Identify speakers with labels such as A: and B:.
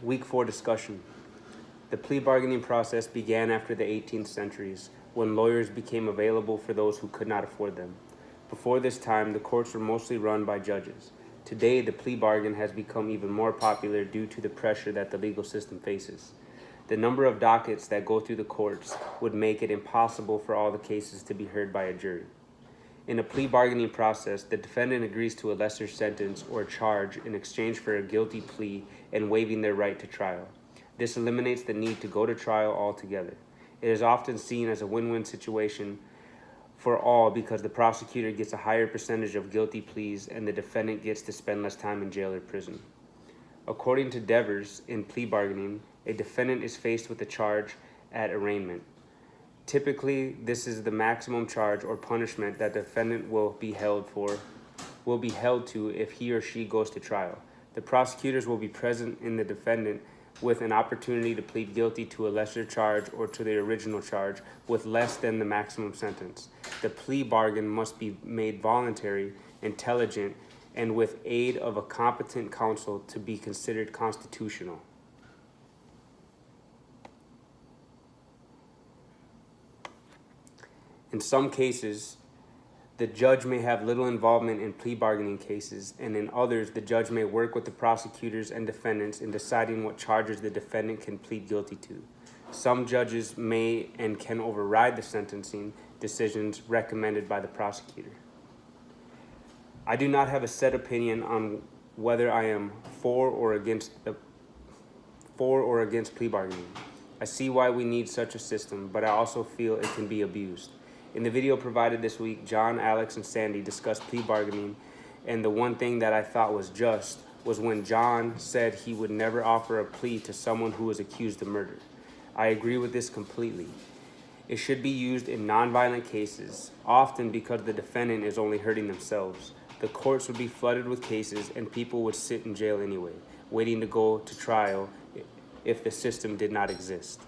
A: Week 4 discussion. The plea bargaining process began after the 18th centuries, when lawyers became available for those who could not afford them. Before this time, the courts were mostly run by judges. Today, the plea bargain has become even more popular due to the pressure that the legal system faces. The number of dockets that go through the courts would make it impossible for all the cases to be heard by a jury. In a plea bargaining process, the defendant agrees to a lesser sentence or charge in exchange for a guilty plea and waiving their right to trial. This eliminates the need to go to trial altogether. It is often seen as a win-win situation for all because the prosecutor gets a higher percentage of guilty pleas and the defendant gets to spend less time in jail or prison. According to Devers, in plea bargaining, a defendant is faced with a charge at arraignment. Typically, this is the maximum charge or punishment that the defendant will be held to if he or she goes to trial. The prosecutors will be present in the defendant with an opportunity to plead guilty to a lesser charge or to the original charge with less than the maximum sentence. The plea bargain must be made voluntary, intelligent, and with aid of a competent counsel to be considered constitutional. In some cases, the judge may have little involvement in plea bargaining cases, and in others, the judge may work with the prosecutors and defendants in deciding what charges the defendant can plead guilty to. Some judges may and can override the sentencing decisions recommended by the prosecutor. I do not have a set opinion on whether I am for or against plea bargaining. I see why we need such a system, but I also feel it can be abused. In the video provided this week, John, Alex, and Sandy discussed plea bargaining, and the one thing that I thought was just was when John said he would never offer a plea to someone who was accused of murder. I agree with this completely. It should be used in nonviolent cases, often because the defendant is only hurting themselves. The courts would be flooded with cases and people would sit in jail anyway, waiting to go to trial if the system did not exist.